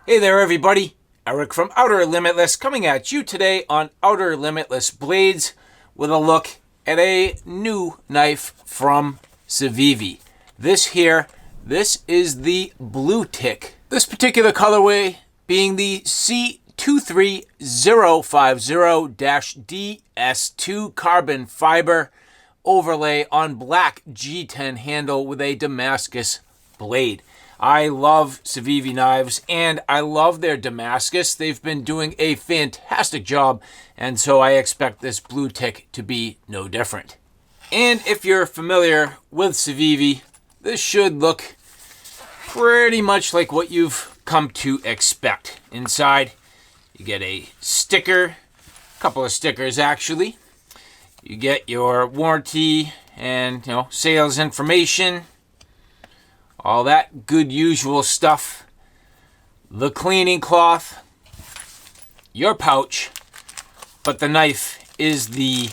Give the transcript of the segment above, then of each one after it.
Hey there everybody, Eric from Outer Limitless coming at you today on Outer Limitless Blades with a look at a new knife from Civivi. This is the Bluetick. This particular colorway being the C23050-DS2 carbon fiber overlay on black G10 handle with a Damascus blade. I love Civivi knives, and I love their Damascus. They've been doing a fantastic job, and so I expect this Bluetick to be no different. And if you're familiar with Civivi, this should look pretty much like what you've come to expect. Inside, you get a sticker, a couple of stickers actually. You get your warranty and sales information. All that good usual stuff. The cleaning cloth. Your pouch. But the knife is the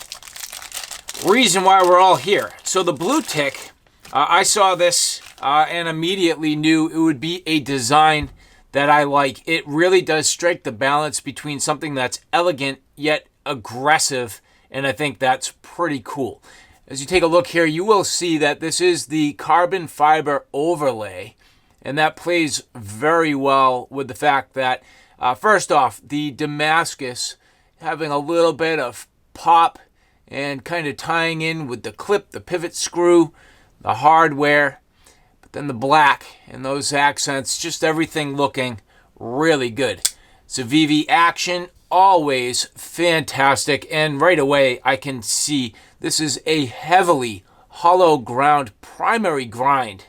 reason why we're all here. So the Bluetick, I saw this and immediately knew it would be a design that I like. It really does strike the balance between something that's elegant yet aggressive, and I think that's pretty cool. As you take a look here, you will see that this is the carbon fiber overlay, and that plays very well with the fact that, first off, the Damascus having a little bit of pop and kind of tying in with the clip, the pivot screw, the hardware, but then the black and those accents, just everything looking really good. Civivi action, always fantastic, and right away I can see this is a heavily hollow ground primary grind.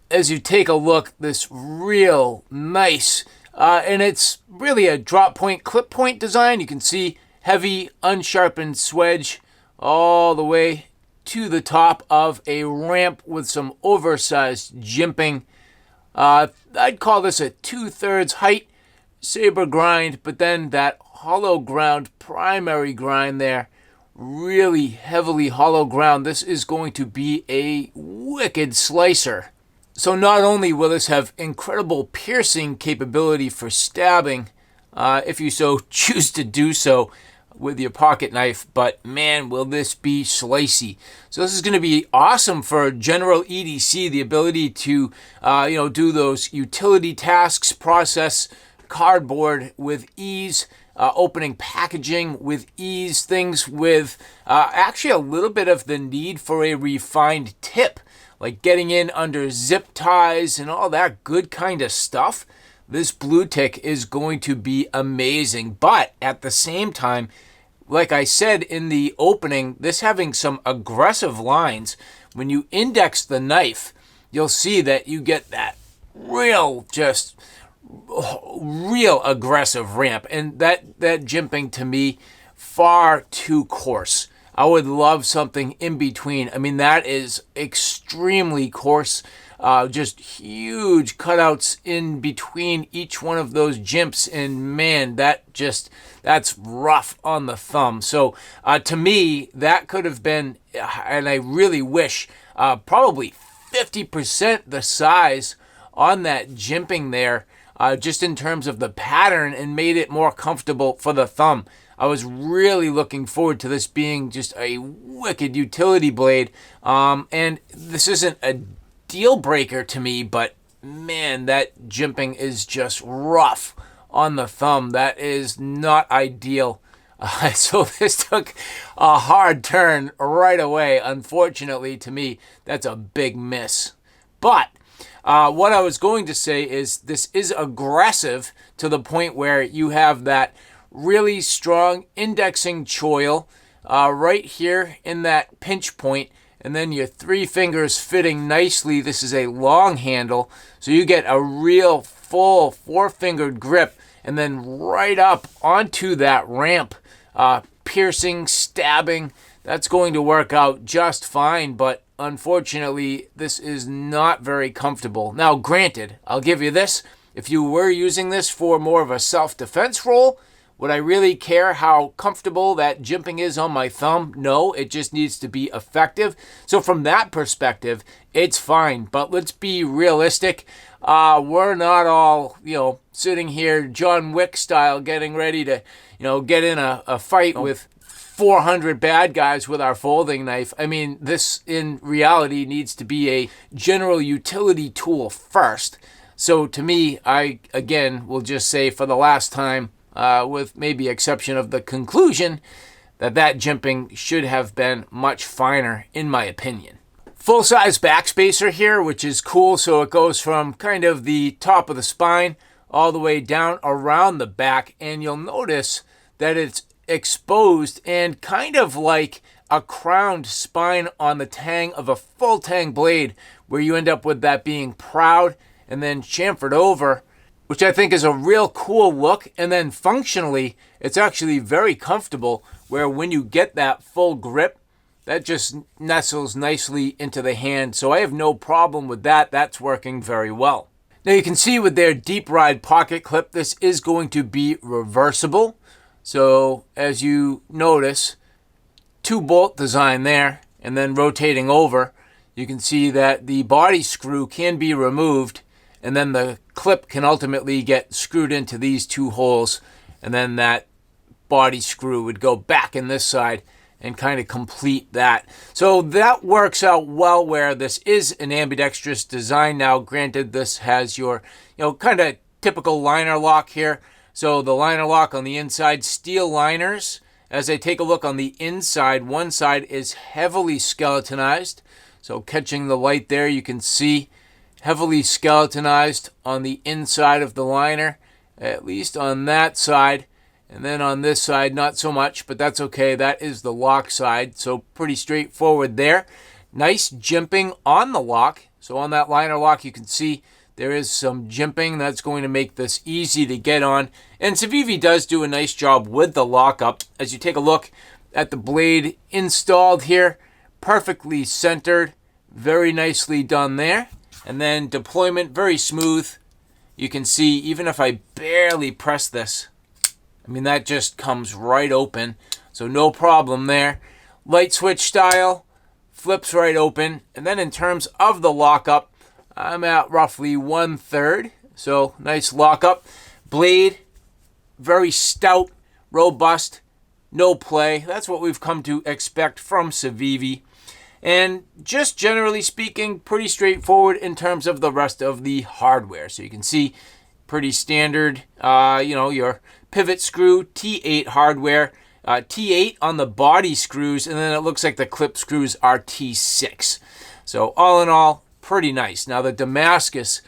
As you take a look, this real nice, and it's really a drop point, clip point design. You can see heavy unsharpened swedge all the way to the top of a ramp with some oversized jimping. I'd call this a 2/3 height saber grind, but then that hollow ground primary grind there, really heavily hollow ground. This is going to be a wicked slicer. So not only will this have incredible piercing capability for stabbing, if you so choose to do so with your pocket knife, but man, will this be slicey. So this is going to be awesome for general EDC, the ability to do those utility tasks, process cardboard with ease, opening packaging with ease, things with actually a little bit of the need for a refined tip, like getting in under zip ties and all that good kind of stuff. This Bluetick is going to be amazing, but at the same time, like I said in the opening, this having some aggressive lines, when you index the knife, you'll see that you get that real aggressive ramp, and that jimping to me far too coarse. I would love something in between. I mean, that is extremely coarse, just huge cutouts in between each one of those jimps, and man, that's rough on the thumb. So to me, that could have been, and I really wish, probably 50% the size on that jimping there, just in terms of the pattern, and made it more comfortable for the thumb. I was really looking forward to this being just a wicked utility blade. And this isn't a deal breaker to me, but man, that jimping is just rough on the thumb. That is not ideal. So this took a hard turn right away. Unfortunately to me, that's a big miss. But what I was going to say is this is aggressive to the point where you have that really strong indexing choil right here in that pinch point, and then your three fingers fitting nicely. This is a long handle, so you get a real full four-fingered grip, and then right up onto that ramp, piercing, stabbing. That's going to work out just fine, but unfortunately, this is not very comfortable. Now, granted, I'll give you this. If you were using this for more of a self-defense role, would I really care how comfortable that jimping is on my thumb? No, it just needs to be effective. So from that perspective, it's fine. But let's be realistic. We're not all, sitting here John Wick style getting ready to, get in a fight with 400 bad guys with our folding knife. I mean, this in reality needs to be a general utility tool first. So to me, I, again, will just say for the last time, with maybe exception of the conclusion, that jimping should have been much finer, in my opinion. Full-size backspacer here, which is cool. So it goes from kind of the top of the spine all the way down around the back. And you'll notice that it's exposed and kind of like a crowned spine on the tang of a full tang blade, where you end up with that being proud and then chamfered over, which I think is a real cool look. And then functionally, it's actually very comfortable, where when you get that full grip, that just nestles nicely into the hand. So I have no problem with that. That's working very well. Now you can see with their deep ride pocket clip, this is going to be reversible. So as you notice, 2-bolt design there, and then rotating over, you can see that the body screw can be removed, and then the clip can ultimately get screwed into these 2 holes, and then that body screw would go back in this side and kind of complete that. So that works out well, where this is an ambidextrous design. Now, granted, this has your, kind of typical liner lock here. So the liner lock on the inside, steel liners. As I take a look on the inside, one side is heavily skeletonized. So catching the light there, you can see heavily skeletonized on the inside of the liner, at least on that side. And then on this side, not so much, but that's okay. That is the lock side, so pretty straightforward there. Nice jimping on the lock. So on that liner lock, you can see there is some jimping that's going to make this easy to get on. And Civivi does do a nice job with the lockup. As you take a look at the blade installed here, perfectly centered, very nicely done there. And then deployment, very smooth. You can see, even if I barely press this, I mean, that just comes right open. So no problem there. Light switch style, flips right open. And then in terms of the lockup, I'm at roughly 1/3. So nice lockup. Blade, very stout, robust, no play. That's what we've come to expect from Civivi. And just generally speaking, pretty straightforward in terms of the rest of the hardware. So you can see pretty standard, your pivot screw, T8 hardware, T8 on the body screws, and then it looks like the clip screws are T6. So all in all, pretty nice. Now the Damascus,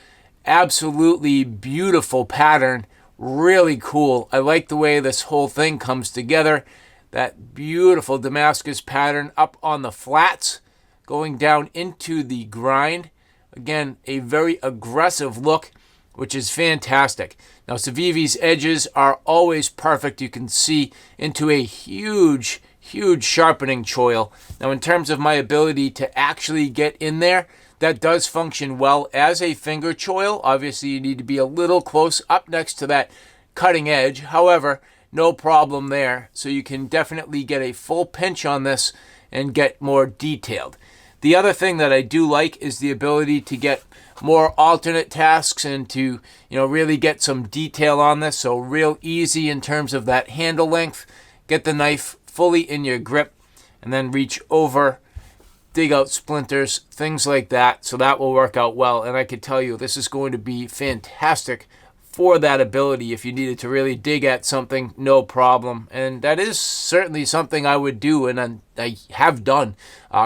absolutely beautiful pattern, really cool. I like the way this whole thing comes together. That beautiful Damascus pattern up on the flats, going down into the grind. Again, a very aggressive look, which is fantastic. Now, Civivi's edges are always perfect. You can see into a huge, huge sharpening choil. Now, in terms of my ability to actually get in there, that does function well as a finger choil. Obviously, you need to be a little close up next to that cutting edge. However, no problem there. So you can definitely get a full pinch on this and get more detailed. The other thing that I do like is the ability to get more alternate tasks and to, really get some detail on this. So real easy in terms of that handle length. Get the knife fully in your grip and then reach over, dig out splinters, things like that. So that will work out well. And I can tell you, this is going to be fantastic for that ability. If you needed to really dig at something, no problem. And that is certainly something I would do, and I have done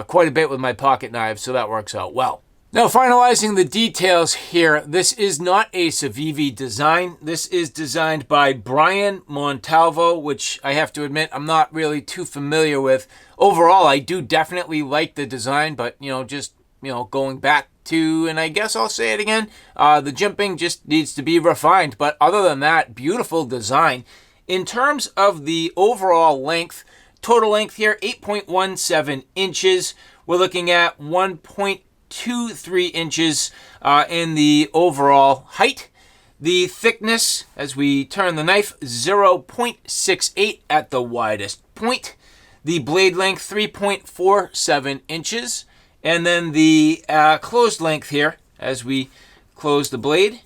quite a bit with my pocket knives, so that works out well. Now, finalizing the details here, this is not a Civivi design. This is designed by Brian Montalvo, which I have to admit I'm not really too familiar with. Overall, I do definitely like the design, but, going back to, and I guess I'll say it again, the jimping just needs to be refined. But other than that, beautiful design. In terms of the overall length, total length here, 8.17 inches. We're looking at 1.23 inches in the overall height. The thickness, as we turn the knife, 0.68 at the widest point. The blade length, 3.47 inches. And then the closed length here, as we close the blade.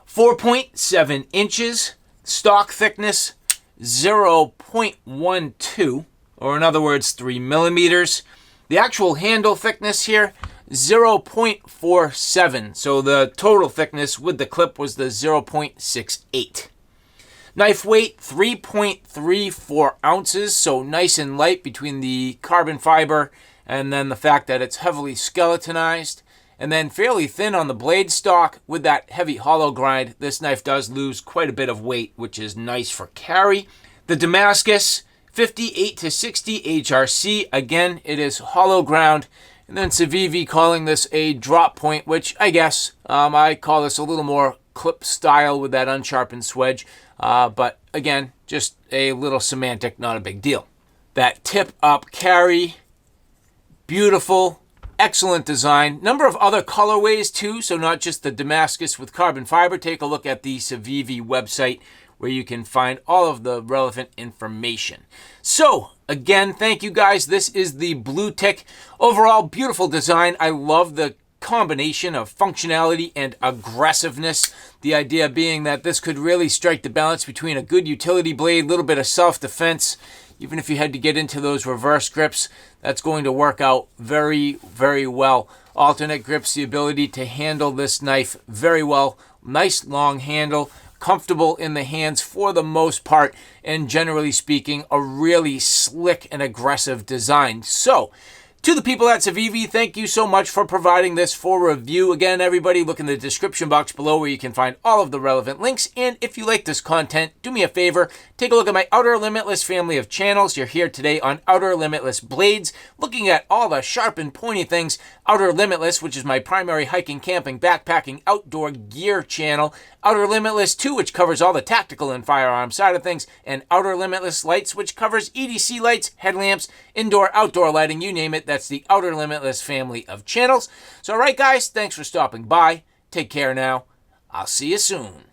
4.7 inches. Stock thickness 0.12, or in other words 3 millimeters. The actual handle thickness here 0.47, so the total thickness with the clip was the 0.68. Knife weight 3.34 ounces, so nice and light between the carbon fiber and then the fact that it's heavily skeletonized. And then fairly thin on the blade stock with that heavy hollow grind. This knife does lose quite a bit of weight, which is nice for carry. The Damascus 58 to 60 HRC. Again, it is hollow ground. And then Civivi calling this a drop point, which I guess I call this a little more clip style with that unsharpened swedge. But again, just a little semantic, not a big deal. That tip up carry, beautiful. Excellent design. Number of other colorways too, so not just the Damascus with carbon fiber. Take a look at the Civivi website where you can find all of the relevant information. So, again, thank you guys. This is the Bluetick. Overall, beautiful design. I love the combination of functionality and aggressiveness. The idea being that this could really strike the balance between a good utility blade, a little bit of self-defense. Even if you had to get into those reverse grips, that's going to work out very, very well. Alternate grips, the ability to handle this knife very well. Nice long handle, comfortable in the hands for the most part, and generally speaking, a really slick and aggressive design. So, to the people at Civivi, thank you so much for providing this for review. Again, everybody, look in the description box below where you can find all of the relevant links. And if you like this content, do me a favor, take a look at my Outer Limitless family of channels. You're here today on Outer Limitless Blades, looking at all the sharp and pointy things. Outer Limitless, which is my primary hiking, camping, backpacking, outdoor gear channel. Outer Limitless 2, which covers all the tactical and firearm side of things. And Outer Limitless Lights, which covers EDC lights, headlamps, indoor, outdoor lighting, you name it. That's the Outer Limitless family of channels. So, all right, guys, thanks for stopping by. Take care now. I'll see you soon.